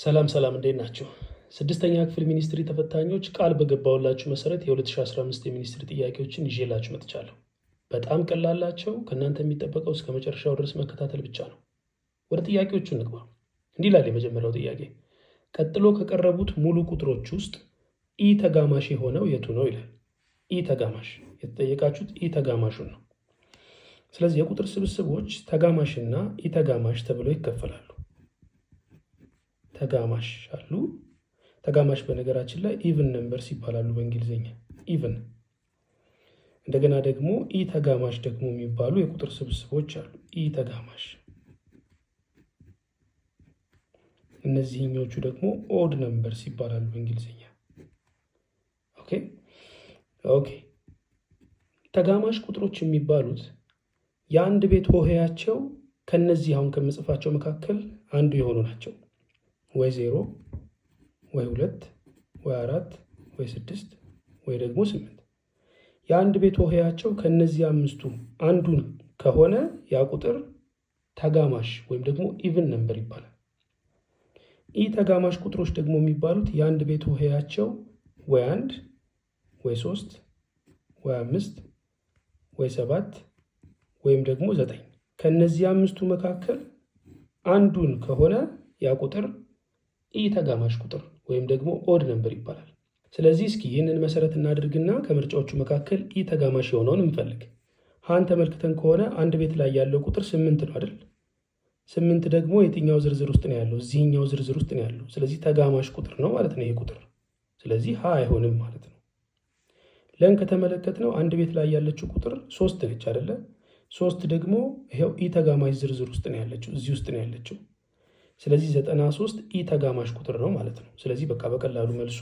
ሰላም እንዴት ናችሁ? ስድስተኛ ክፍል ሚኒስትሪ ተፈታኞች ቃል በገባውላችሁ መሰረት የ2015 የሚኒስትሪ ጥያቄዎችን ይዤላችሁ መጥቻለሁ። በጣም ቀላላቸው ከእናንተ የሚጠበቀው እስከ መጨረሻው ድረስ መከታተል ብቻ ነው። ወደ ጥያቄዎቹ እንግባ። እንዲህ ይላል የመጀመሪያው ጥያቄ፣ ቀጥሎ ከቀረቡት ሙሉ ቁጥሮች ውስጥ ኢ ተጋማሽ የሆነው የቱ ነው ይላል። ኢ ተጋማሽ የተጠየቃችሁት ኢ ተጋማሹን ነው። ስለዚህ የቁጥር ስብስቦች ተጋማሽና ኢ ተጋማሽ ተብለው ይከፈላሉ። ተጋማሽ አሉ። ተጋማሽ በነገራችን ላይ ኢቭን ነምበርስ ይባላሉ በእንግሊዝኛ ኢቭን። እንደገና ደግሞ ኢ ተጋማሽ ደግሞ የሚባሉ የቁጥር ስብስቦች አሉ። ኢ ተጋማሽ፣ እነዚህኞቹ ደግሞ ኦድ ነምበርስ ይባላሉ በእንግሊዝኛ። ኦኬ ተጋማሽ ቁጥሮች የሚባሉት የአንድ ቤት ሆሄያቸው ከነዚህ አሁን ከምጽፋቸው መካከል አንዱ የሆኑ ናቸው። ወይ 0 ወይ 2 ወይ 4 ወይ 6 ወይ ደግሞ 8። የአንድ ቤት ሆሄያቸው ከነዚህ አምስቱ አንዱን ከሆነ ያ ቁጥር ተጋማሽ ወይም ደግሞ ኢቭን ነምበር ይባላል። ኢ ተጋማሽ ቁጥሮች ደግሞ የሚባሉት የአንድ ቤት ሆሄያቸው ወይ 1 ወይ 3 ወይ 5 ወይ 7 ወይም ደግሞ 9 ከነዚህ አምስቱ መካከል አንዱን ከሆነ ያ ቁጥር ኢ ተጋማሽ ቁጥር ወይም ደግሞ ኦድ ነምበር ይባላል። ስለዚህ እስኪ ይህንን መሰረት እናድርግና ከምርጫዎቹ መካከል ኢ ተጋማሽ የሆነውን እንፈልግ። ሀን ተመልክተን ከሆነ አንድ ቤት ላይ ያለው ቁጥር 8 ነው አይደል? 8 ደግሞ የትኛው ዝርዝር ውስጥ ነው ያለው? እዚህኛው ዝርዝር ውስጥ ነው ያለው። ስለዚህ ተጋማሽ ቁጥር ነው ማለት ነው ይሄ ቁጥር። ስለዚህ ሀ አይሆንም ማለት ነው። ለን ከተመለከትነው አንድ ቤት ላይ ያለችው ቁጥር 3 ነች አይደለ? 3 ደግሞ ይሄው ኢ ተጋማሽ ዝርዝር ውስጥ ነው ያለችው፣ እዚህ ውስጥ ነው ያለችው። ስለዚህ 93 ኢ ተጋማሽ ቁጥር ነው ማለት ነው። ስለዚህ በቃ በቀላሉ መልሱ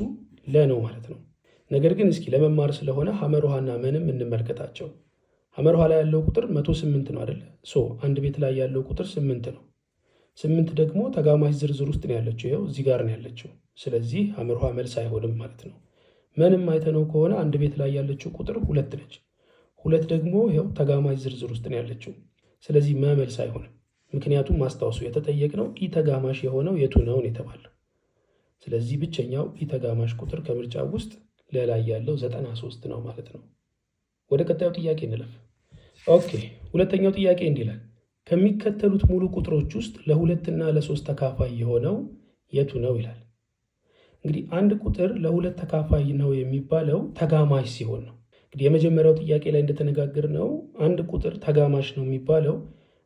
ለ ነው ማለት ነው። ነገር ግን እስኪ ለመማር ስለሆነ ሐመርሃና መንም እንመልከታቸው። ሐመርሃ ላይ ያለው ቁጥር 108 ነው አይደለ? አንድ ቤት ላይ ያለው ቁጥር 8 ነው። 8 ደግሞ ተጋማሽ ዝርዝር ውስጥ ነው ያለችው፣ ይኸው እዚህ ጋር ነው ያለችው። ስለዚህ ሐመርሃ መልስ አይሆንም ማለት ነው። መንም አይተነው ከሆነ አንድ ቤት ላይ ያለችው ቁጥር 2 ነች። 2 ደግሞ ይኸው ተጋማሽ ዝርዝር ውስጥ ነው ያለችው። ስለዚህ መልስ አይሆንም። ምክንያቱም ማስታወሱ የተጠየቅነው ኢ ተጋማሽ የሆነው የቱ ነው የተባለው። ስለዚህ ብቸኛው ኢ ተጋማሽ ቁጥር ከምርጫው ውስጥ ለላይ ያለው 93 ነው ማለት ነው። ወደ ቀጣዩ ጥያቄ እንለፍ። ኦኬ ሁለተኛው ጥያቄ እንዲህ ይላል፣ ከሚከተሉት ሙሉ ቁጥሮች ውስጥ ለ2 እና ለ3 ተካፋይ የሆነው የቱ ነው ይላል። እንግዲህ አንድ ቁጥር ለ2 ተካፋይ ነው የሚባለው ተጋማሽ ሲሆን ነው። እንግዲህ የመጀመሪያው ጥያቄ ላይ እንደተነጋገርነው አንድ ቁጥር ተጋማሽ ነው የሚባለው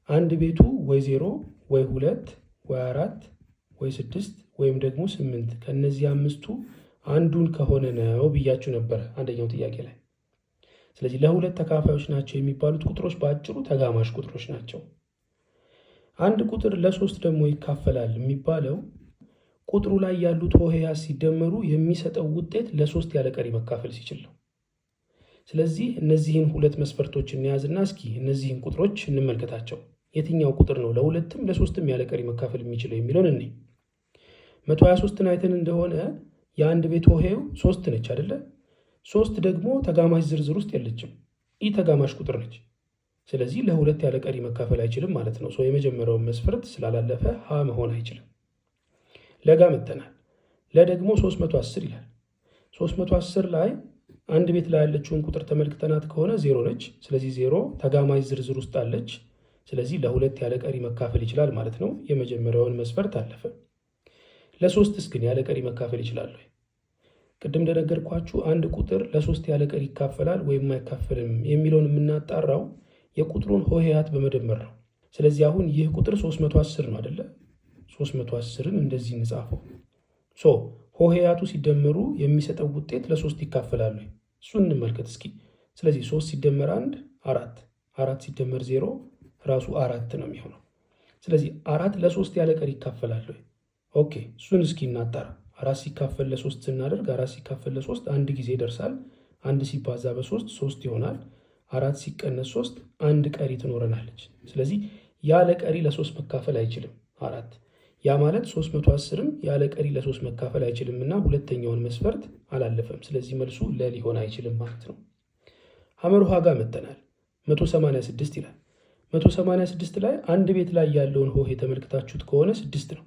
አንድ ቤቱ ወይ 0 ወይ 2 ወይ 4 ወይ 6 ወይም ደግሞ 8 ከነዚህ አምስቱ አንዱን ከሆነ ነው ብያችሁ ነበር አንደኛው ጥያቄ ላይ። ስለዚህ ለ2 ተካፋዮች ናቸው የሚባሉት ቁጥሮች በአጭሩ ተጋማሽ ቁጥሮች ናቸው። አንድ ቁጥር ለ3 ደግሞ ይካፈላል የሚባለው ቁጥሩ ላይ ያሉት ሆሄያት ሲደመሩ የሚሰጠው ውጤት ለ3 ያለ ቀሪ መካፈል ሲችል ነው። ስለዚህ እነዚህን ሁለት መስፈርቶች እንያዝና እስኪ እነዚህን ቁጥሮች እንመልከታቸው። የትኛው ቁጥር ነው ለ2ም ለ3ም ያለ ቀሪ መካፈል የሚችለው የሚለውን እኔ 123ን አይተን እንደሆነ የአንድ ቤት ሆሄው 3 ነች አይደለ? 3 ደግሞ ተጋማሽ ዝርዝር ውስጥ የለችም፣ ኢ ተጋማሽ ቁጥር ነች። ስለዚህ ለ2 ያለ ቀሪ መካፈል አይችልም ማለት ነው። የመጀመሪያውን መስፈርት ስላላለፈ ሀ መሆን አይችልም። ለጋ መተናል። ለደግሞ 310 ይላል። 310 ላይ አንድ ቤት ላይ ያለችውን ቁጥር ተመልክተናት ከሆነ 0 ነች። ስለዚህ 0 ተጋማሽ ዝርዝር ውስጥ አለች። ስለዚህ ለ2 ያለ ቀሪ መካፈል ይችላል ማለት ነው። የመጀመሪያውን መስፈርት አለፈ። ለ3ስ ግን ያለ ቀሪ መካፈል ይችላል ወይ? ቅድም እንደነገርኳችሁ አንድ ቁጥር ለ3 ያለ ቀሪ ይካፈላል ወይም አይካፈልም የሚለውን የምናጣራው የቁጥሩን ሆሄያት በመደመር ነው። ስለዚህ አሁን ይህ ቁጥር 310 ነው አይደለ? 310ን እንደዚህ እንጻፈው። ሆሄያቱ ሲደመሩ የሚሰጠው ውጤት ለ3 ይካፈላሉ። እሱን እንመልከት እስኪ። ስለዚህ 3 ሲደመር 1 4፣ 4 ሲደመር 0 ራሱ 4 ነው የሚሆነው። ስለዚህ 4 ለ3 ያለ ቀሪ ይካፈላሉ። ኦኬ እሱን እስኪ እናጣራ። 4 ሲካፈል ለ3 ስናደርግ 4 ሲካፈል ለ3 አንድ ጊዜ ይደርሳል። 1 ሲባዛ በ3 3 ይሆናል። 4 ሲቀነስ 3 አንድ ቀሪ ትኖረናለች። ስለዚህ ያለ ቀሪ ለ3 መካፈል አይችልም 4። ያ ማለት 310ም ያለ ቀሪ ለ3 መካፈል አይችልም እና ሁለተኛውን መስፈርት አላለፈም። ስለዚህ መልሱ ለ ሊሆን አይችልም ማለት ነው። ሐመርሃ ጋር መጥተናል። 186 ይላል። 186 ላይ አንድ ቤት ላይ ያለውን ሆሄ ተመልክታችሁት ከሆነ 6 ነው።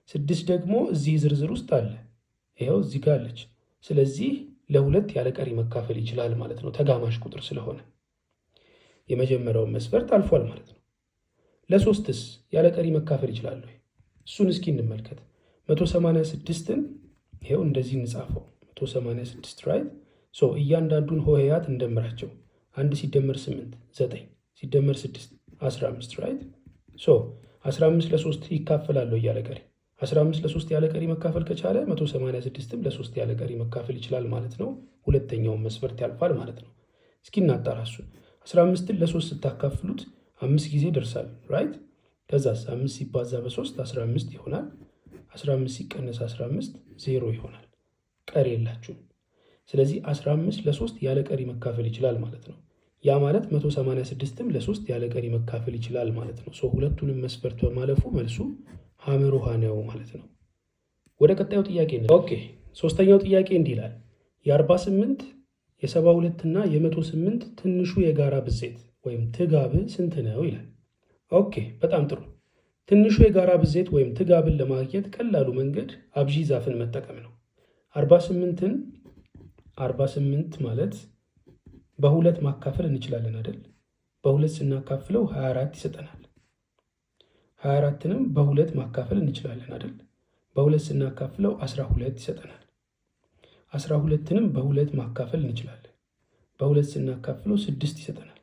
6 ደግሞ እዚህ ዝርዝር ውስጥ አለ። ይኸው እዚህ ጋር አለች። ስለዚህ ለ2 ያለ ቀሪ መካፈል ይችላል ማለት ነው፣ ተጋማሽ ቁጥር ስለሆነ የመጀመሪያውን መስፈርት አልፏል ማለት ነው። ለ3ስ ያለ ቀሪ መካፈል ይችላል ወይ? እሱን እስኪ እንመልከት። 186ን ይኸው እንደዚህ እንጻፈው። 186 ራይት። እያንዳንዱን ሆሄያት እንደምራቸው። 1 ሲደመር 8 9 ሲደመር 6 15 ራይት። 15 ለ3 ይካፈላል ያለ ቀሪ። 15 ለ3 ያለ ቀሪ መካፈል ከቻለ 186ም ለ3 ያለ ቀሪ መካፈል ይችላል ማለት ነው። ሁለተኛውን መስፈርት ያልፋል ማለት ነው። እስኪ እናጣራ እሱን። 15ን ለ3 ስታካፍሉት 5 ጊዜ ደርሳል ራይት። ከዛስ 5 ሲባዛ በ3 15 ይሆናል። 15 ሲቀነስ 15 0 ይሆናል። ቀሪ የላችሁም። ስለዚህ 15 ለ3 ያለ ቀሪ መካፈል ይችላል ማለት ነው። ያ ማለት 186ም ለ3 ያለ ቀሪ መካፈል ይችላል ማለት ነው። ሁለቱንም መስፈርት በማለፉ መልሱ ሐመር ውሃ ነው ማለት ነው። ወደ ቀጣዩ ጥያቄ ነው። ኦኬ ሶስተኛው ጥያቄ እንዲህ ይላል። የ48 የ72 እና የ108 ትንሹ የጋራ ብዜት ወይም ትጋብ ስንት ነው ይላል። ኦኬ በጣም ጥሩ። ትንሹ የጋራ ብዜት ወይም ትጋብን ለማግኘት ቀላሉ መንገድ አብዢ ዛፍን መጠቀም ነው። 48 ማለት በሁለት ማካፈል እንችላለን አይደል? በሁለት ስናካፍለው 24 ይሰጠናል። 24ንም በሁለት ማካፈል እንችላለን አይደል? በሁለት ስናካፍለው 12 ይሰጠናል። 12ንም በሁለት ማካፈል እንችላለን። በሁለት ስናካፍለው 6 ይሰጠናል።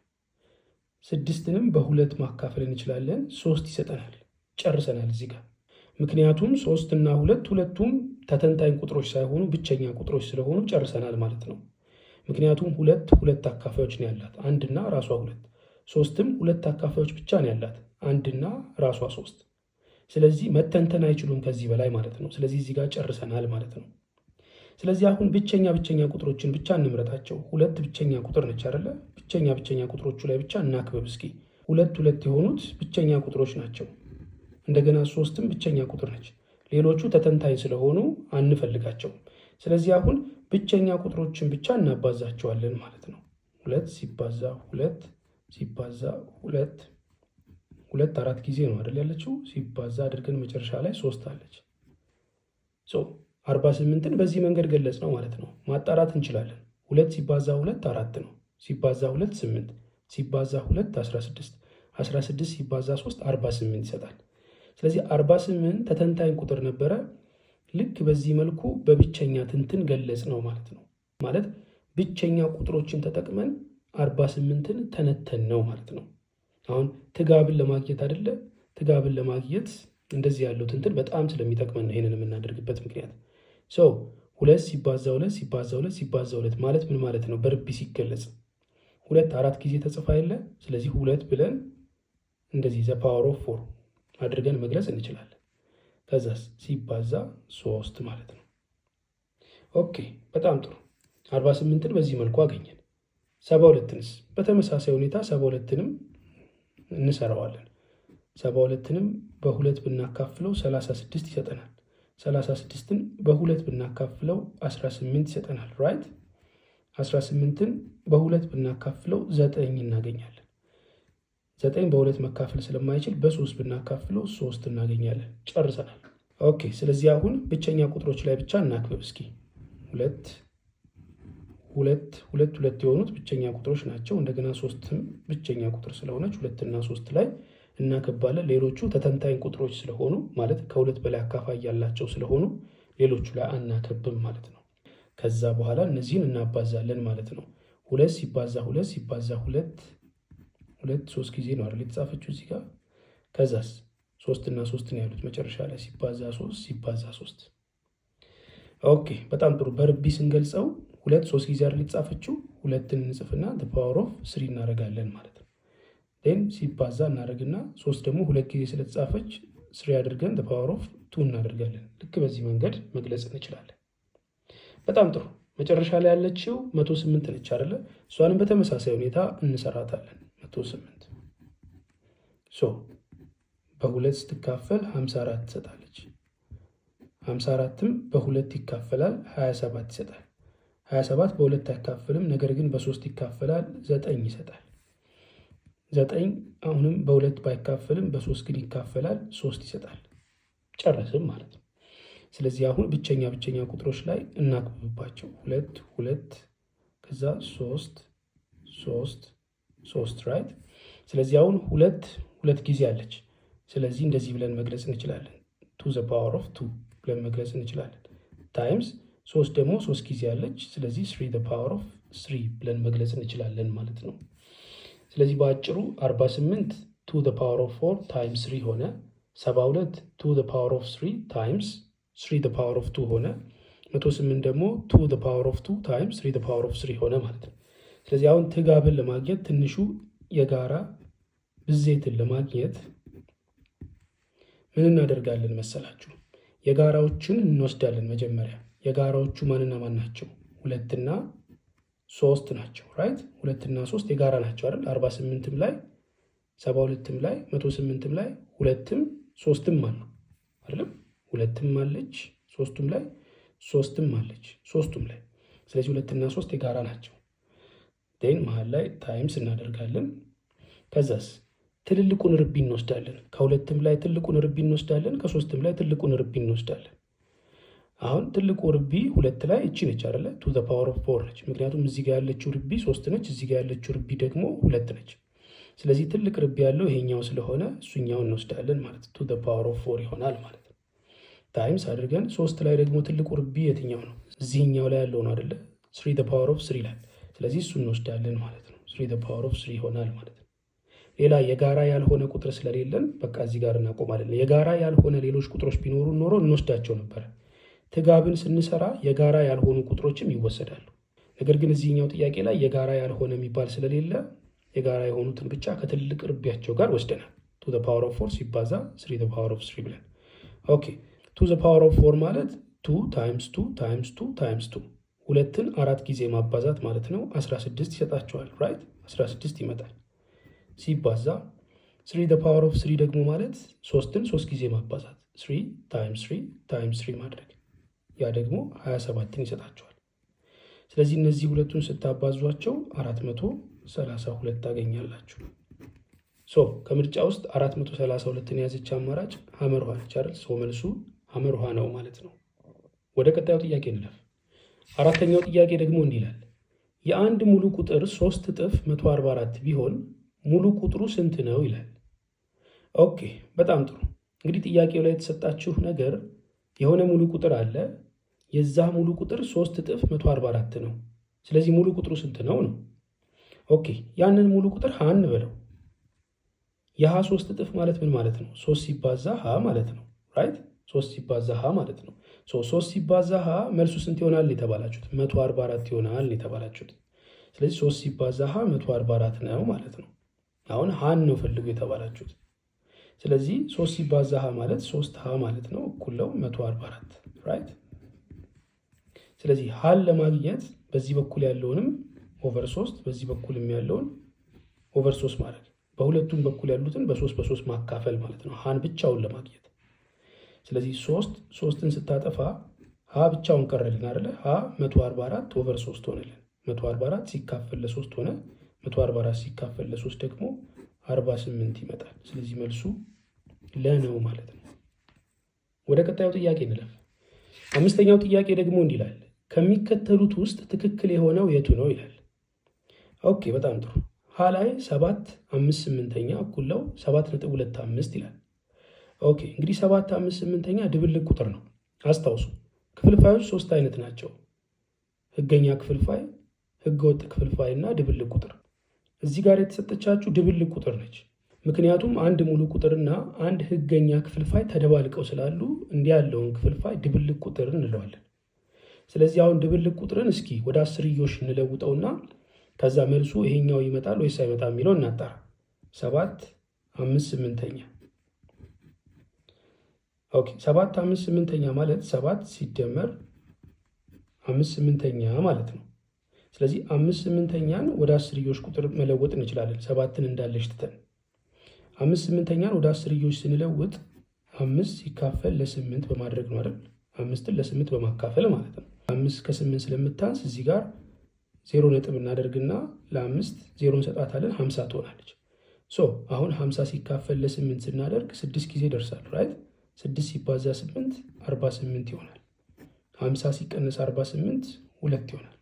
6ንም በሁለት ማካፈል እንችላለን፣ 3 ይሰጠናል። ጨርሰናል እዚህ ጋር። ምክንያቱም 3 እና 2 ሁለቱም ተተንታኝ ቁጥሮች ሳይሆኑ ብቸኛ ቁጥሮች ስለሆኑ ጨርሰናል ማለት ነው። ምክንያቱም ሁለት አካፋዮች ነው ያላት፣ አንድና ራሷ 2። 3ም 2 አካፋዮች ብቻ ነው ያላት፣ አንድና ራሷ 3። ስለዚህ መተንተን አይችሉም ከዚህ በላይ ማለት ነው። ስለዚህ እዚህ ጋር ጨርሰናል ማለት ነው። ስለዚህ አሁን ብቸኛ ቁጥሮችን ብቻ እንምረጣቸው። 2 ብቸኛ ቁጥር ነች አይደለ? ብቸኛ ቁጥሮቹ ላይ ብቻ እናክበብ እስኪ። 2 የሆኑት ብቸኛ ቁጥሮች ናቸው። እንደገና 3ም ብቸኛ ቁጥር ነች። ሌሎቹ ተተንታኝ ስለሆኑ አንፈልጋቸውም። ስለዚህ አሁን ብቸኛ ቁጥሮችን ብቻ እናባዛቸዋለን ማለት ነው። 2 ሲባዛ 2 ሲባዛ 2 4 ጊዜ ነው አይደል ያለችው? ሲባዛ አድርገን መጨረሻ ላይ 3 አለች። 48ን በዚህ መንገድ ገለጽ ነው ማለት ነው። ማጣራት እንችላለን። 2 ሲባዛ 2 4 ነው። ሲባዛ 2 8 ሲባዛ 2 16 16 ሲባዛ 3 48 ይሰጣል። ስለዚህ 48 ተተንታኝ ቁጥር ነበረ። ልክ በዚህ መልኩ በብቸኛ ትንትን ገለጽ ነው ማለት ነው። ማለት ብቸኛ ቁጥሮችን ተጠቅመን 48ን ተነተን ነው ማለት ነው። አሁን ትጋብን ለማግኘት አይደለ? ትጋብን ለማግኘት እንደዚህ ያለው ትንትን በጣም ስለሚጠቅመን ነው ይሄንን የምናደርግበት ምክንያት። 2 ሲባዛ 2 ሲባዛ 2 ሲባዛ 2 ማለት ምን ማለት ነው? በርቢ ሲገለጽ 2 4 ጊዜ ተጽፋ የለ? ስለዚህ 2 ብለን እንደዚህ ዘ ፓወር ኦፍ 4 አድርገን መግለጽ እንችላለን። ከዛስ ሲባዛ 3 ማለት ነው። ኦኬ በጣም ጥሩ። 48ን በዚህ መልኩ አገኘን። 72ንስ በተመሳሳይ ሁኔታ 72ንም እንሰራዋለን። 72ንም በ2 ብናካፍለው 36 ይሰጠናል። 36ን በ2 ብናካፍለው 18 ይሰጠናል ራይት። 18ን በ2 ብናካፍለው 9 እናገኛለን። 9 በ2 መካፈል ስለማይችል በ3 ብናካፍለው 3 እናገኛለን። ጨርሰናል። ኦኬ ስለዚህ አሁን ብቸኛ ቁጥሮች ላይ ብቻ እናክብብ እስኪ። 2 የሆኑት ብቸኛ ቁጥሮች ናቸው። እንደገና 3ም ብቸኛ ቁጥር ስለሆነች 2 እና 3 ላይ እናከባለን። ሌሎቹ ተተንታኝ ቁጥሮች ስለሆኑ ማለት ከ2 በላይ አካፋይ ያላቸው ስለሆኑ ሌሎቹ ላይ አናከብም ማለት ነው። ከዛ በኋላ እነዚህን እናባዛለን ማለት ነው። 2 ሲባዛ 2 ሲባዛ 2 3 ጊዜ ነው አይደል የተጻፈችው እዚህ ጋር። ከዛስ 3 እና 3 ነው ያሉት መጨረሻ ላይ ሲባዛ 3 ሲባዛ 3። ኦኬ በጣም ጥሩ። በርቢ ስንገልጸው 2 3 ጊዜ አይደል የተጻፈችው። 2ን እንጽፍና the power of 3 እናደርጋለን ማለት ነው። ዴን ሲባዛ እናደርግና 3 ደግሞ 2 ጊዜ ስለተጻፈች 3 አድርገን the power of 2 እናደርጋለን። ልክ በዚህ መንገድ መግለጽ እንችላለን። በጣም ጥሩ። መጨረሻ ላይ ያለችው 108 ነች አይደለ? እሷንም በተመሳሳይ ሁኔታ እንሰራታለን። 108 በ2 ስትካፈል 54 ትሰጣለች። 54ም በ2 ይካፈላል 27 ይሰጣል። 27 በ2 አይካፈልም፣ ነገር ግን በ3 ይካፈላል 9 ይሰጣል። 9 አሁንም በ2 ባይካፈልም በ3 ግን ይካፈላል 3 ይሰጣል። ጨረስም ማለት ነው። ስለዚህ አሁን ብቸኛ ቁጥሮች ላይ እናክብብባቸው። 2 2 ከዛ 3 3 3 ራይት። ስለዚህ አሁን ሁለት ጊዜ አለች። ስለዚህ እንደዚህ ብለን መግለጽ እንችላለን። 2 the power of 2 ብለን መግለጽ እንችላለን። ታይምስ 3 ደግሞ 3 ጊዜ አለች። ስለዚህ 3 the power of 3 ብለን መግለጽ እንችላለን ማለት ነው። ስለዚህ በአጭሩ 48 2 the power of 4 ታይምስ 3 ሆነ። 72 2 the power of 3 ታይምስ 3 the power of 2 ሆነ። 108 ደግሞ 2 the power of 2 ታይምስ 3 the power of 3 ሆነ ማለት ነው። ስለዚህ አሁን ትጋብን ለማግኘት ትንሹ የጋራ ብዜትን ለማግኘት ምን እናደርጋለን መሰላችሁ? የጋራዎችን እንወስዳለን። መጀመሪያ የጋራዎቹ ማንና ማን ናቸው? 2 እና 3 ናቸው። ራይት 2 እና 3 የጋራ ናቸው አይደል? 48ም ላይ 72ም ላይ 108ም ላይ 2ም 3ም አሉ አይደል? 2ም አለች 3ቱም ላይ 3ም አለች 3ቱም ላይ። ስለዚህ 2 እና 3 የጋራ ናቸው። ዴን መሀል ላይ ታይምስ እናደርጋለን። ከዛስ ትልልቁን ርቢ እንወስዳለን። ከ2ም ላይ ትልቁን ርቢ እንወስዳለን። ከ3ም ላይ ትልቁን ርቢ እንወስዳለን። አሁን ትልቁ ርቢ 2 ላይ እቺ ነች አይደለ? 2 the power of 4 ነች። ምክንያቱም እዚህ ጋር ያለችው ርቢ 3 ነች፣ እዚህ ጋር ያለችው ርቢ ደግሞ 2 ነች። ስለዚህ ትልቅ ርቢ ያለው ይሄኛው ስለሆነ እሱኛውን እንወስዳለን ማለት 2 the power of 4 ይሆናል ማለት ነው። ታይምስ አድርገን 3 ላይ ደግሞ ትልቁ ርቢ የትኛው ነው? እዚህኛው ላይ ያለው ነው አይደለ? 3 the power of 3 ላይ። ስለዚህ እሱ እንወስዳለን ማለት ነው። 3 the power of 3 ይሆናል ማለት ነው። ሌላ የጋራ ያልሆነ ቁጥር ስለሌለን በቃ እዚህ ጋር እናቆማለን። የጋራ ያልሆነ ሌሎች ቁጥሮች ቢኖሩ ኖሮ እንወስዳቸው ነበር። ትጋብን ስንሰራ የጋራ ያልሆኑ ቁጥሮችም ይወሰዳሉ። ነገር ግን እዚህኛው ጥያቄ ላይ የጋራ ያልሆነ የሚባል ስለሌለ የጋራ የሆኑትን ብቻ ከትልቅ ርቢያቸው ጋር ወስደናል። 2 the power of 4 ሲባዛ 3 the power of 3 ብለን። ኦኬ 2 the power of 4 ማለት 2 times 2 times 2 times 2 ሁለትን 4 ጊዜ ማባዛት ማለት ነው። 16 ይሰጣቸዋል። ራይት 16 ይመጣል ሲባዛ 3 the power of 3 ደግሞ ማለት 3ን 3 ጊዜ ማባዛት 3 times 3 times 3 ማድረግ ያ ደግሞ 27ን ይሰጣቸዋል። ስለዚህ እነዚህ ሁለቱን ስታባዟቸው 432 ታገኛላችሁ። ከምርጫ ውስጥ 432ን የያዘች አማራጭ ሐመር ውሃ ነች አይደል? መልሱ ሐመር ውሃ ነው ማለት ነው። ወደ ቀጣዩ ጥያቄ እንለፍ። አራተኛው ጥያቄ ደግሞ እንዲህ ይላል። የአንድ ሙሉ ቁጥር 3 እጥፍ 144 ቢሆን ሙሉ ቁጥሩ ስንት ነው ይላል። ኦኬ በጣም ጥሩ። እንግዲህ ጥያቄው ላይ የተሰጣችሁ ነገር የሆነ ሙሉ ቁጥር አለ። የዛ ሙሉ ቁጥር 3 እጥፍ 144 ነው። ስለዚህ ሙሉ ቁጥሩ ስንት ነው ነው። ኦኬ ያንን ሙሉ ቁጥር ሀ እንበለው። የሀ 3 እጥፍ ማለት ምን ማለት ነው? 3 ሲባዛ ሀ ማለት ነው። ራይት 3 ሲባዛ ሀ ማለት ነው። 3 ሲባዛ ሀ መልሱ ስንት ይሆናል የተባላችሁት? 144 ይሆናል የተባላችሁት። ስለዚህ 3 ሲባዛ ሀ 144 ነው ማለት ነው። አሁን ሀን ነው ፈልጉ የተባላችሁት። ስለዚህ 3 ሲባዛ ሀ ማለት 3 ሀ ማለት ነው። እኩል ነው 144 ራይት። ስለዚህ ሀን ለማግኘት በዚህ በኩል ያለውንም ኦቨር 3 በዚህ በኩልም ያለውን ኦቨር 3 ማድረግ፣ በሁለቱም በኩል ያሉትን በ3 ማካፈል ማለት ነው ሀን ብቻውን ለማግኘት። ስለዚህ 3ን ስታጠፋ ሀ ብቻውን ቀረልን አይደለ? ሀ 144 ኦቨር 3 ሆነልን። 144 ሲካፈል ለ3 ሆነ። 144 ሲካፈል ለ3 ደግሞ 48 ይመጣል። ስለዚህ መልሱ ለነው ማለት ነው። ወደ ቀጣዩ ጥያቄ እንለፍ። አምስተኛው ጥያቄ ደግሞ እንዲህ ይላል። ከሚከተሉት ውስጥ ትክክል የሆነው የቱ ነው ይላል። ኦኬ በጣም ጥሩ። ሀ ላይ 7 5/8 እኩል ነው 7.25 ይላል። ኦኬ እንግዲህ 7 5/8 ድብልቅ ቁጥር ነው። አስታውሱ ክፍልፋዮች 3 አይነት ናቸው። ህገኛ ክፍልፋይ፣ ህገወጥ ክፍልፋይ እና ድብልቅ ቁጥር። እዚህ ጋር የተሰጠቻችሁ ድብልቅ ቁጥር ነች። ምክንያቱም አንድ ሙሉ ቁጥርና አንድ ህገኛ ክፍልፋይ ተደባልቀው ስላሉ እንዲህ ያለውን ክፍልፋይ ድብልቅ ቁጥር እንለዋለን። ስለዚህ አሁን ድብልቅ ቁጥርን እስኪ ወደ አስርዮሽ እንለውጠውና ከዛ መልሱ ይሄኛው ይመጣል ወይስ አይመጣም የሚለው እናጣራ። 7 5/8 ኦኬ 7 5/8 ማለት 7 ሲደመር 5/8 ማለት ነው። ስለዚህ 5/8ን ወደ አስርዮሽ ቁጥር መለወጥ እንችላለን። 7ን እንዳለች ትተን 5/8ን ወደ አስርዮሽ ስንለውጥ 5 ሲካፈል ለ8 በማድረግ ነው አይደል? 5ን ለ8 በማካፈል ማለት ነው። 5 ከ8 ስለምታንስ እዚህ ጋር 0 ነጥብ እናደርግና ለ5 0 እንሰጣታለን 50 ትሆናለች። አሁን 50 ሲካፈል ለ8 ስናደርግ 6 ጊዜ ደርሳል ራይት? 6 ሲባዛ 8 48 ይሆናል። 50 ሲቀነስ 48 2 ይሆናል።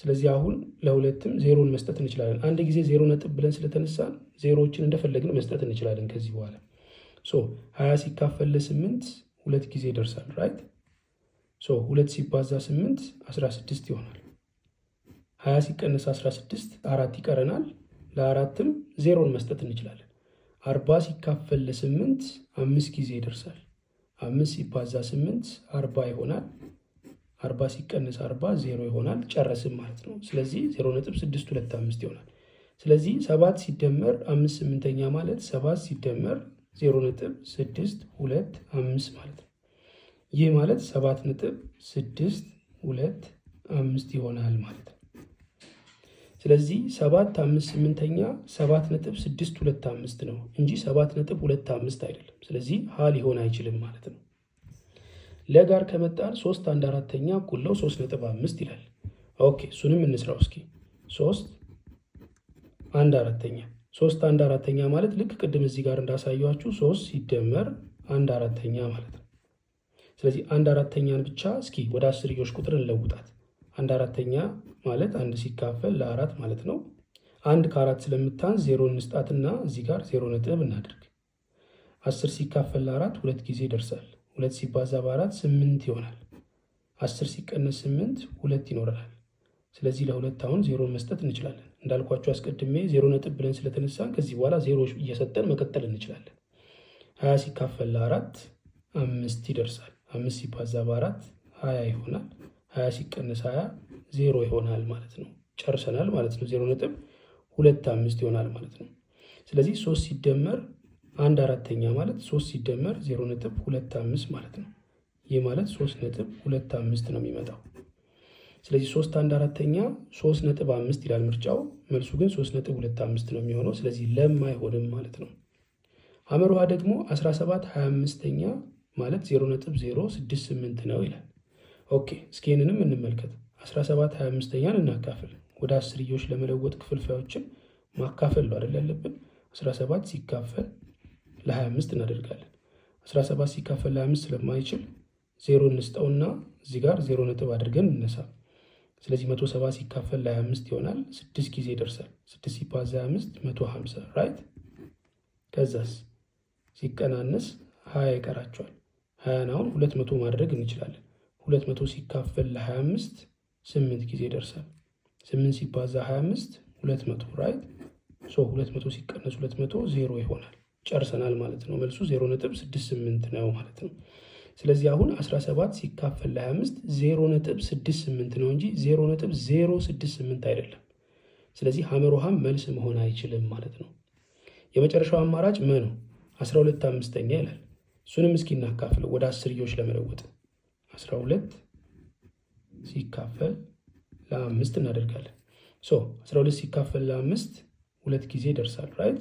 ስለዚህ አሁን ለሁለትም ዜሮን መስጠት እንችላለን። አንድ ጊዜ 0 ነጥብ ብለን ስለተነሳን ዜሮዎችን እንደፈለግን መስጠት እንችላለን ከዚህ በኋላ። 20 ሲካፈል ለ8 2 ጊዜ ይደርሳል። ራይት 2 ሲባዛ 8 16 ይሆናል። 20 ሲቀነስ 16 4 ይቀረናል። ለአራትም ዜሮን መስጠት እንችላለን። 40 ሲካፈል ለ8 5 ጊዜ ይደርሳል። 5 ሲባዛ 8 40 ይሆናል። 40 ሲቀነስ 40 0 ይሆናል። ጨረስም ማለት ነው። ስለዚህ 0.625 ይሆናል። ስለዚህ 7 ሲደመር 5 8ኛ ማለት 7 ሲደመር 0.625 ማለት ነው። ይህ ማለት 7.625 ይሆናል ማለት ነው። ስለዚህ 7 5 8ኛ 7.625 ነው እንጂ 7.25 አይደለም። ስለዚህ ሀ ሊሆን አይችልም ማለት ነው። ለጋር ከመጣን 3 1/4 እኩል ነው 3.5 ይላል። ኦኬ እሱንም እንስራው እስኪ። 3 1/4 3 1/4 ማለት ልክ ቅድም እዚህ ጋር እንዳሳያችሁ 3 ሲደመር 1/4 ማለት ነው። ስለዚህ 1/4ኛን ብቻ እስኪ ወደ አስርዮሽ ቁጥር እንለውጣት። 1/4 ማለት 1 ሲካፈል ለ4 ማለት ነው። 1 ከ4 ስለምታንስ 0 እንስጣትና እዚህ ጋር 0 ነጥብ እናድርግ። 10 ሲካፈል ለ4 2 ጊዜ ይደርሳል። 2 ሲባዛ በ4 8 ይሆናል። 10 ሲቀነስ 8 2 ይኖረናል። ስለዚህ ለሁለት አሁን 0 መስጠት እንችላለን። እንዳልኳቸው አስቀድሜ 0 ነጥብ ብለን ስለተነሳን ከዚህ በኋላ 0 እየሰጠን መቀጠል እንችላለን። 20 ሲካፈል ለ4 5 ይደርሳል። 5 ሲባዛ በ4 20 ይሆናል። 20 ሲቀነስ 20 0 ይሆናል ማለት ነው። ጨርሰናል ማለት ነው። 0.25 ይሆናል ማለት ነው። ስለዚህ 3 ሲደመር 1/4 ማለት 3 ሲደመር 0.25 ማለት ነው። ይህ ማለት 3.25 ነው የሚመጣው። ስለዚህ 3 1/4 3.5 ይላል ምርጫው። መልሱ ግን 3.25 ነው የሚሆነው። ስለዚህ ለም አይሆንም ማለት ነው። ሐመርሃ ደግሞ 17 25ኛ ማለት 0.068 ነው ይላል። ኦኬ እስኪ ይህንንም እንመልከት። 17 25ኛን እናካፍል። ወደ አስርዮሽ ለመለወጥ ክፍልፋዮችን ማካፈል ነው አይደል ያለብን። 17 ሲካፈል ለ25 እናደርጋለን። 17 ሲካፈል ለ25 ስለማይችል 0 እንስጠውና እዚህ ጋር 0 ነጥብ አድርገን እንነሳ። ስለዚህ 170 ሲካፈል ለ25 ይሆናል። 6 ጊዜ ይደርሳል። 6 ሲባዛ 25 150 ራይት። ከዛስ ሲቀናነስ 20 ይቀራቸዋል። 20 አሁን 200 ማድረግ እንችላለን። 200 ሲካፈል ለ25 8 ጊዜ ይደርሳል። 8 ሲባዛ 25 200 ራይት። 200 ሲቀነስ 200 0 ይሆናል። ጨርሰናል ማለት ነው። መልሱ 0.68 ነው ማለት ነው። ስለዚህ አሁን 17 ሲካፈል ለ25 0.68 ነው እንጂ 0.068 አይደለም። ስለዚህ ሐመርሃም መልስ መሆን አይችልም ማለት ነው። የመጨረሻው አማራጭ መ ነው። 12 5ኛ ይላል። እሱንም እስኪ እናካፍለው ወደ አስርዮሽ ለመለወጥ 12 ሲካፈል ለ5 እናደርጋለን። 12 ሲካፈል ለ5 2 ጊዜ ይደርሳል ራይት።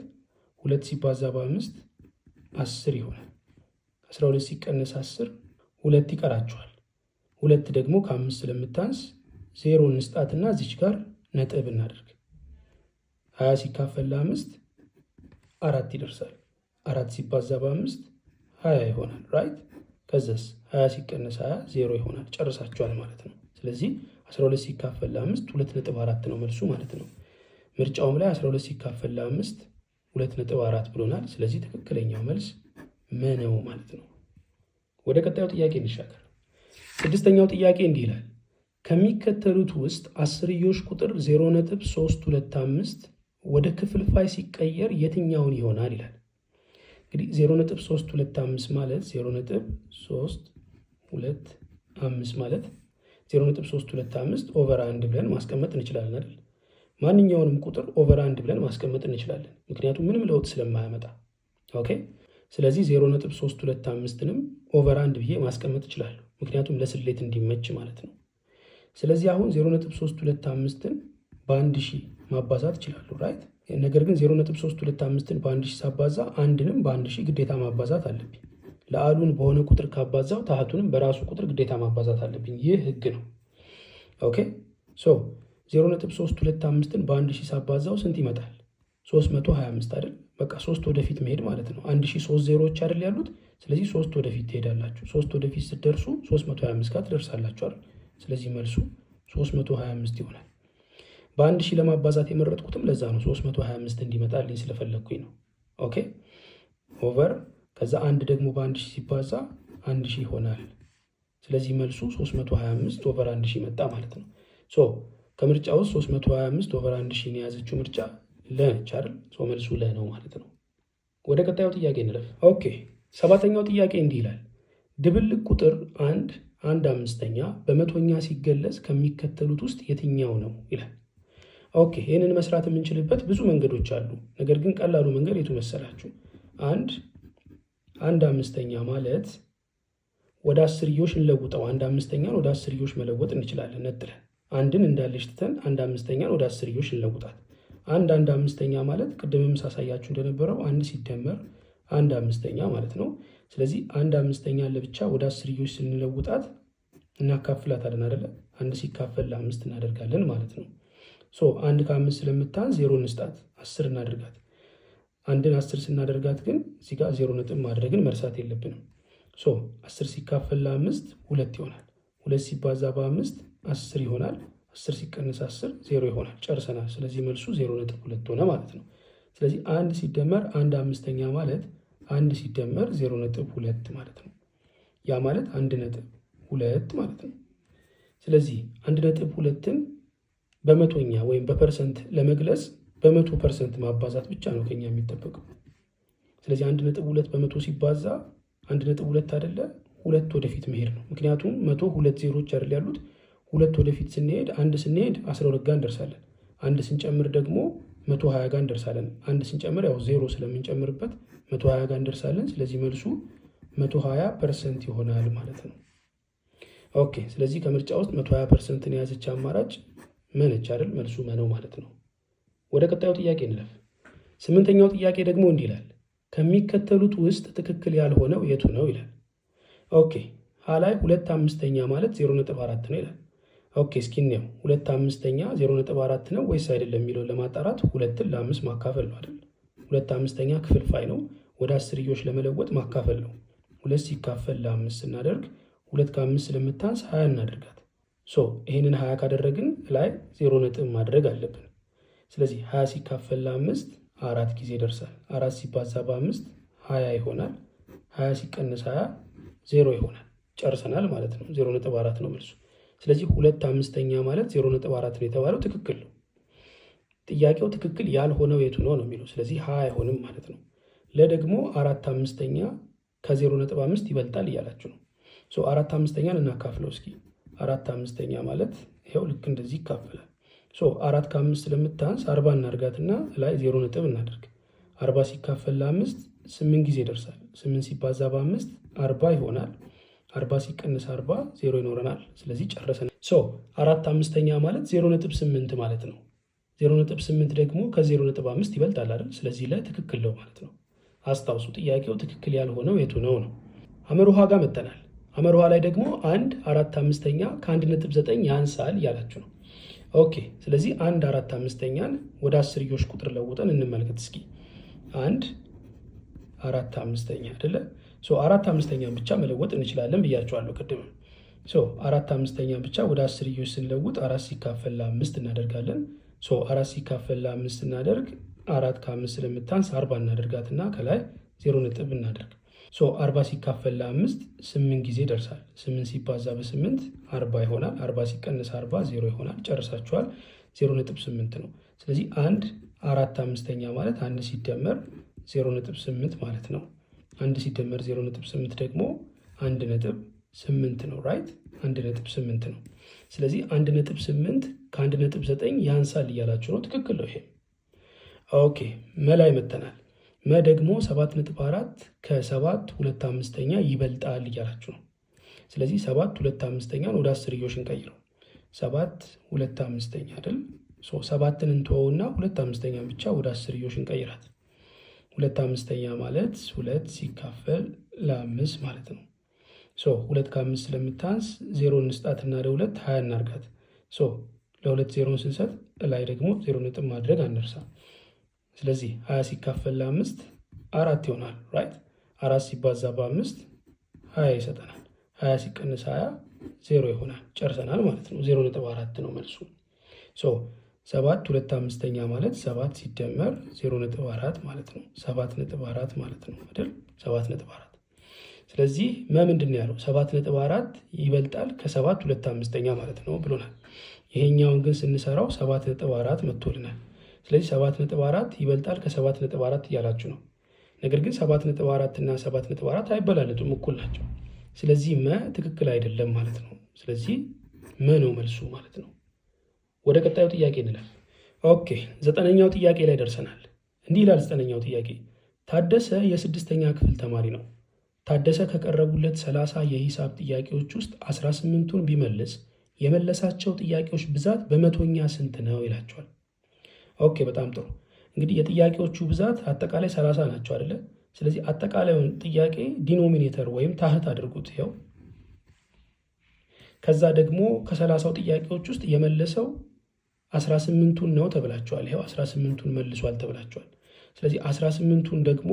2 ሲባዛ በ5 10 ይሆናል። 12 ሲቀነስ 10 2 ይቀራቸዋል። 2 ደግሞ ከ5 ስለምታንስ 0 እንስጣትና እዚች ጋር ነጥብ እናደርግ። 20 ሲካፈል ለ5 4 ይደርሳል። 4 ሲባዛ በ5 20 ይሆናል ራይት። ከዛስ 20 ሲቀነስ 20 0 ይሆናል። ጨርሳችኋል ማለት ነው። ስለዚህ 12 ሲካፈል ለ5 2.4 ነው መልሱ ማለት ነው። ምርጫውም ላይ 12 ሲካፈል ለ5 2.4 ብሎናል። ስለዚህ ትክክለኛው መልስ መ ነው ማለት ነው። ወደ ቀጣዩ ጥያቄ እንሻገር። 6ኛው ጥያቄ እንዲህ ይላል። ከሚከተሉት ውስጥ አስርዮሽ ቁጥር 0.325 ወደ ክፍልፋይ ሲቀየር የትኛውን ይሆናል ይላል። እንግዲህ 0.325 ማለት 0.325 ማለት 0.325 ኦቨር 1 ብለን ማስቀመጥ እንችላለን አይደል? ማንኛውንም ቁጥር ኦቨር 1 ብለን ማስቀመጥ እንችላለን፣ ምክንያቱም ምንም ለውጥ ስለማያመጣ። ኦኬ ስለዚህ 0.325ንም ኦቨር 1 ብዬ ማስቀመጥ እችላለሁ፣ ምክንያቱም ለስሌት እንዲመች ማለት ነው። ስለዚህ አሁን 0.325ን በ1000 ማባዛት እችላለሁ ራይት። ነገር ግን 0.325ን በ1000 ሳባዛ አንድንም በ1000 ግዴታ ማባዛት አለብኝ። ለአሉን በሆነ ቁጥር ካባዛው ታህቱንም በራሱ ቁጥር ግዴታ ማባዛት አለብኝ። ይህ ህግ ነው። ኦኬ 0.325ን በ1000 ሳባዛው ስንት ይመጣል? 325 አይደል? በቃ 3 ወደፊት መሄድ ማለት ነው። 1000 3 ዜሮዎች አይደል ያሉት? ስለዚህ 3 ወደፊት ትሄዳላችሁ። 3 ወደፊት ስትደርሱ 325 ጋር ትደርሳላችሁ አይደል? ስለዚህ መልሱ 325 ይሆናል። በአንድ ሺህ ለማባዛት የመረጥኩትም ለዛ ነው፣ 325 እንዲመጣልኝ ስለፈለግኩኝ ነው። ኦኬ ኦቨር ከዛ አንድ ደግሞ በአንድ ሺህ ሲባዛ 1000 ይሆናል። ስለዚህ መልሱ 325 ኦቨር 1000 መጣ ማለት ነው። ሶ ከምርጫ ውስጥ 325 ኦቨር 1000 የያዘችው ምርጫ ለነች አይደል? ሶ መልሱ ለ ነው ማለት ነው። ወደ ቀጣዩ ጥያቄ እንለፍ። ኦኬ 7ኛው ጥያቄ እንዲህ ይላል፣ ድብልቅ ቁጥር 1/5 በመቶኛ ሲገለጽ ከሚከተሉት ውስጥ የትኛው ነው ይላል። ኦኬ ይህንን መስራት የምንችልበት ብዙ መንገዶች አሉ። ነገር ግን ቀላሉ መንገድ የቱ መሰላችሁ? 1/5 ማለት ወደ አስርዮሽ እንለውጠው። 1/5 ወደ አስርዮሽ መለወጥ እንችላለን። ነጥለን አንድን እንዳለች ትተን 1/5 ወደ አስርዮሽ እንለውጣት። 1/5 ማለት ቅድምም ሳሳያችሁ እንደነበረው 1 ሲደመር 1/5 ማለት ነው። ስለዚህ 1/5 ለብቻ ወደ አስርዮሽ ስንለውጣት እናካፍላታለን አይደለ? 1 ሲካፈል ለ5 እናደርጋለን ማለት ነው። ሶ 1 ከ5 ስለምታንስ 0 እንስጣት፣ 10 እናደርጋት። አንድን 10 ስናደርጋት ግን እዚህ ጋር 0 ነጥብ ማድረግን መርሳት የለብንም። ሶ 10 ሲካፈል ለ5 2 ይሆናል። 2 ሲባዛ በ5 10 ይሆናል። 10 ሲቀንስ 10 0 ይሆናል። ጨርሰናል። ስለዚህ መልሱ 0.2 ሆነ ማለት ነው። ስለዚህ 1 ሲደመር 1/5 ማለት 1 ሲደመር 0.2 ማለት ነው። ያ ማለት 1.2 ማለት ነው። ስለዚህ 1.2ን በመቶኛ ወይም በፐርሰንት ለመግለጽ በ100% ማባዛት ብቻ ነው ከኛ የሚጠበቀው። ስለዚህ 1.2 በመቶ ሲባዛ 1.2 አይደለ? 2 ወደፊት መሄድ ነው። ምክንያቱም 100 2 ዜሮች አይደል ያሉት? 2 ወደፊት ስንሄድ 1 ስንሄድ 12 ጋር እንደርሳለን። 1 ስንጨምር ደግሞ 120 ጋር እንደርሳለን። 1 ስንጨምር ያው 0 ስለምንጨምርበት 120 ጋር እንደርሳለን። ስለዚህ መልሱ 120% ይሆናል ማለት ነው። ኦኬ ስለዚህ ከምርጫ ውስጥ 120% የያዘች አማራጭ መነች አይደል? መልሱ መነው ማለት ነው። ወደ ቀጣዩ ጥያቄ እንለፍ። 8ኛው ጥያቄ ደግሞ እንዲህ ይላል፣ ከሚከተሉት ውስጥ ትክክል ያልሆነው የቱ ነው ይላል። ኦኬ ሀ ላይ 2/5 ማለት 0.4 ነው ይላል። ኦኬ እስኪ እንየው 2/5 0.4 ነው ወይስ አይደለም የሚለውን ለማጣራት 2ን ለ5 ማካፈል ነው አይደል? 2/5 ክፍልፋይ ነው። ወደ አስርዮሽ ለመለወጥ ማካፈል ነው። 2 ሲካፈል ለ5 ስናደርግ 2 ከ5 ስለምታንስ 20 እናደርጋት። ሶ ይህንን 20 ካደረግን ላይ 0 ነጥብ ማድረግ አለብን። ስለዚህ 20 ሲካፈል ለ5 4 ጊዜ ይደርሳል። 4 ሲባዛ በ5 20 ይሆናል። 20 ሲቀንስ 20 0 ይሆናል። ጨርሰናል ማለት ነው። 0.4 ነው መልሱ። ስለዚህ 2/5 ማለት 0.4 ነው የተባለው ትክክል ነው። ጥያቄው ትክክል ያልሆነው የቱ ነው ነው የሚለው። ስለዚህ 20 አይሆንም ማለት ነው። ለደግሞ 4/5 ከ0.5 ይበልጣል እያላችሁ ነው። 4/5 እናካፍለው እስኪ። 4/5 ማለት ይኸው ልክ እንደዚህ ይካፈላል። 4 ከ5 ስለምታንስ 40 እናድርጋትና ላይ 0 ነጥብ እናደርግ። 40 ሲካፈል ለ5 8 ጊዜ ይደርሳል። 8 ሲባዛ በ5 40 ይሆናል። 40 ሲቀንስ 40 0 ይኖረናል። ስለዚህ ጨረሰን። 4/5 ማለት 0.8 ማለት ነው። 0.8 ደግሞ ከ0.5 ይበልጣል አይደል? ስለዚህ ለትክክል ነው ማለት ነው። አስታውሱ ጥያቄው ትክክል ያልሆነው የቱ ነው ነው። አመርሃ ጋር መጥተናል። አመርሃ ላይ ደግሞ 1/4/5 ከ1.9 ያንሳል እያላችሁ ነው። ኦኬ ስለዚህ 1/4/5 ወደ አስርዮሽ ቁጥር ለውጠን እንመልከት እስኪ። 1/4/5 አይደለ? 4/5 ብቻ መለወጥ እንችላለን ብያቸዋለሁ ቅድም። 4/5 ብቻ ወደ አስርዮሽ ስንለውጥ 4 ሲካፈል ለ5 እናደርጋለን። 4 ሲካፈል ለ5 እናደርግ 4 ከ5 ስለምታንስ 40 እናደርጋትና ከላይ 0 ነጥብ እናደርግ። 40 ሲካፈል ለ5 8 ጊዜ ይደርሳል። 8 ሲባዛ በ8 40 ይሆናል። 40 ሲቀንስ 40 0 ይሆናል። ጨርሳችኋል። 0.8 ነው። ስለዚህ 1/4/5 ማለት 1 ሲደመር 0.8 ማለት ነው። 1 ሲደመር 0.8 ደግሞ 1.8 ነው። ራይት 1.8 ነው። ስለዚህ 1.8 ከ1.9 ያንሳል እያላችሁ ነው። ትክክል ነው ይሄ። ኦኬ መላይ መተናል። መ ደግሞ 7.4 ከ7 2/5 ይበልጣል እያላችሁ ነው። ስለዚህ 7 2/5 ወደ አስርዮሽ እንቀይረው። 7 2/5 አይደል? 7ን እንተወውና 2/5 ብቻ ወደ አስርዮሽ እንቀይራት። 2/5 ማለት 2 ሲካፈል ለ5 ማለት ነው። 2 ከ5 ስለምታንስ 0 እንስጣትና ለ2 20 እናርጋት። ለ2 0 ስንሰጥ ላይ ደግሞ 0 ነጥብ ማድረግ አንርሳ። ስለዚህ 20 ሲካፈል ለ5 4 ይሆናል። ራይት 4 ሲባዛ በ5 20 ይሰጠናል። 20 ሲቀንስ 20 0 ይሆናል። ጨርሰናል ማለት ነው። 0.4 ነው መልሱ። 7 2/5 ማለት 7 ሲደመር 0.4 ማለት ነው። 7.4 ማለት ነው አይደል? 7.4። ስለዚህ ምንድን ነው ያለው? 7.4 ይበልጣል ከ7 2/5 ማለት ነው ብሎናል። ይሄኛውን ግን ስንሰራው 7.4 መጥቶልናል። ስለዚህ 7.4 ይበልጣል ከ7.4 እያላችሁ ነው። ነገር ግን 7.4 እና 7.4 አይበላለጡም፣ እኩል ናቸው። ስለዚህ ትክክል አይደለም ማለት ነው። ስለዚህ ነው መልሱ ማለት ነው። ወደ ቀጣዩ ጥያቄ እንለፍ። ኦኬ 9ኛው ጥያቄ ላይ ደርሰናል። እንዲህ ይላል 9ኛው ጥያቄ። ታደሰ የ6ኛ ክፍል ተማሪ ነው። ታደሰ ከቀረቡለት 30 የሂሳብ ጥያቄዎች ውስጥ 18ቱን ቢመልስ የመለሳቸው ጥያቄዎች ብዛት በመቶኛ ስንት ነው ይላቸዋል። ኦኬ በጣም ጥሩ። እንግዲህ የጥያቄዎቹ ብዛት አጠቃላይ 30 ናቸው አይደለ? ስለዚህ አጠቃላዩን ጥያቄ ዲኖሚኔተር ወይም ታህት አድርጉት። ይኸው ከዛ ደግሞ ከ30ው ጥያቄዎች ውስጥ የመለሰው 18ቱን ነው ተብላችኋል። ይኸው 18ቱን መልሷል ተብላችኋል። ስለዚህ 18ቱን ደግሞ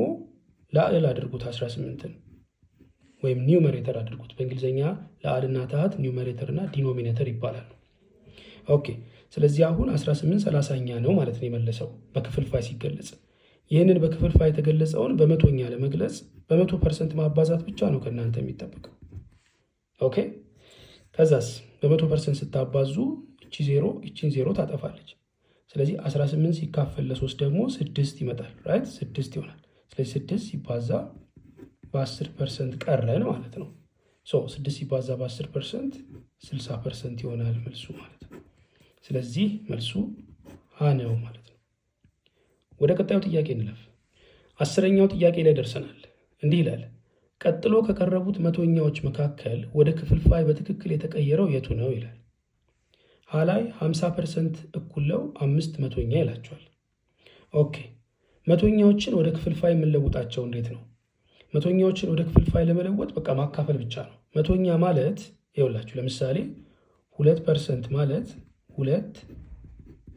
ላዕል አድርጉት። 18ን ወይም ኒውመሬተር አድርጉት። በእንግሊዝኛ ላዕልና ታህት ኒውመሬተር እና ዲኖሚኔተር ይባላሉ። ኦኬ ስለዚህ አሁን 18 30ኛ ነው ማለት ነው የመለሰው በክፍልፋይ ሲገለጽ። ይህንን በክፍልፋይ የተገለጸውን በመቶኛ ለመግለጽ በ100% ማባዛት ብቻ ነው ከእናንተ የሚጠበቀው። ኦኬ ከዛስ በ100% ስታባዙ እቺ 0 እቺን 0 ታጠፋለች። ስለዚህ 18 ሲካፈል ለ3 ደግሞ 6 ይመጣል። ራይት 6 ይሆናል። ስለዚህ 6 ሲባዛ በ10% ቀረን ማለት ነው። 6 ሲባዛ በ10% 60% ይሆናል መልሱ ማለት ነው። ስለዚህ መልሱ ሀ ነው ማለት ነው። ወደ ቀጣዩ ጥያቄ እንለፍ። 10ኛው ጥያቄ ላይ ደርሰናል። እንዲህ ይላል። ቀጥሎ ከቀረቡት መቶኛዎች መካከል ወደ ክፍልፋይ በትክክል የተቀየረው የቱ ነው ይላል። ሀ ላይ 50% እኩል ነው 5 መቶኛ ይላቸዋል። ኦኬ መቶኛዎችን ወደ ክፍልፋይ የምንለውጣቸው እንዴት ነው? መቶኛዎችን ወደ ክፍልፋይ ለመለወጥ በቃ ማካፈል ብቻ ነው። መቶኛ ማለት ይኸውላችሁ ለምሳሌ 2% ማለት 2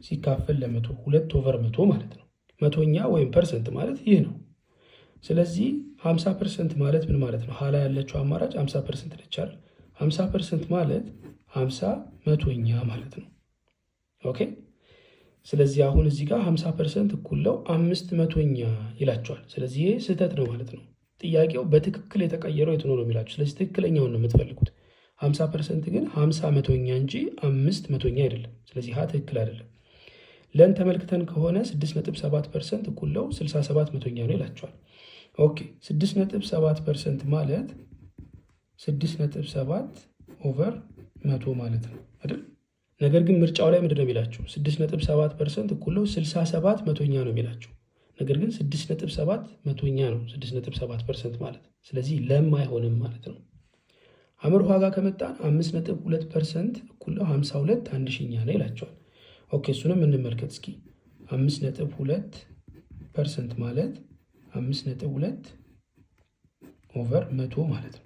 ሲካፈል ለ100 2/100 ማለት ነው። መቶኛ ወይም ፐርሰንት ማለት ይህ ነው። ስለዚህ 50% ማለት ምን ማለት ነው? ሀላ ያለችው አማራጭ 50% ነች አይደል? 50% ማለት 50 መቶኛ ማለት ነው። ኦኬ ስለዚህ አሁን እዚህ ጋር 50% እኩል ነው 5 መቶኛ ይላቸዋል። ስለዚህ ይሄ ስህተት ነው ማለት ነው። ጥያቄው በትክክል የተቀየረው የቱ ነው የሚላችሁ። ስለዚህ ትክክለኛውን ነው የምትፈልጉት። 50% ግን 50 መቶኛ እንጂ 5 መቶኛ አይደለም። ስለዚህ ሀ ትክክል አይደለም። ለን ተመልክተን ከሆነ 6.7% እኩል ነው 67 መቶኛ ነው ይላቸዋል። ኦኬ 6.7% ማለት 6.7 ኦቨር 100 ማለት ነው አይደል? ነገር ግን ምርጫው ላይ ምንድን ነው የሚላችሁ? 6.7% እኩል ነው 67 መቶኛ ነው የሚላችሁ። ነገር ግን 6.7 መቶኛ ነው 6.7% ማለት። ስለዚህ ለም አይሆንም ማለት ነው። አምርሃ ጋር ከመጣን 5.2% እኩል ነው 52 አንድ ሺኛ ነው ይላቸዋል። ኦኬ እሱንም እንመልከት እስኪ። 5.2% ማለት 5.2 ኦቨር 100 ማለት ነው።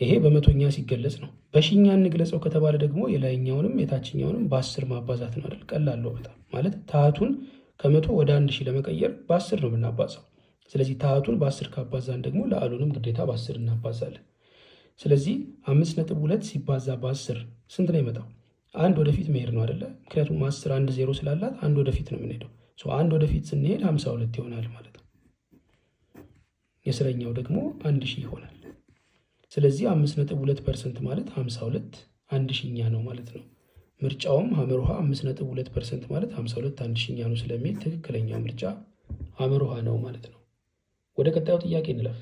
ይሄ በመቶኛ ሲገለጽ ነው። በሺኛ እንግለጸው ከተባለ ደግሞ የላይኛውንም የታችኛውንም በ10 ማባዛት ነው አይደል? ቀላል ነው በጣም ማለት ታህቱን ከ100 ወደ 1000 ለመቀየር በ10 ነው የምናባዛው። ስለዚህ ታህቱን በ10 ካባዛን ደግሞ ለአሉንም ግዴታ በ10 እናባዛለን። ስለዚህ 5.2 ሲባዛ በ10 ስንት ነው የመጣው? አንድ ወደፊት መሄድ ነው አይደለ? ምክንያቱም 10 1 0 ስላላት አንድ ወደፊት ነው የምንሄደው። አንድ ወደፊት ስንሄድ 52 ይሆናል ማለት ነው። የስረኛው ደግሞ 1000 ይሆናል። ስለዚህ 5.2% ማለት 52 አንድ ሺኛ ነው ማለት ነው። ምርጫውም ሀመርሃ 5.2% ማለት 52 አንድ ሺኛ ነው ስለሚል ትክክለኛው ምርጫ ሀመርሃ ነው ማለት ነው። ወደ ቀጣዩ ጥያቄ እንለፍ።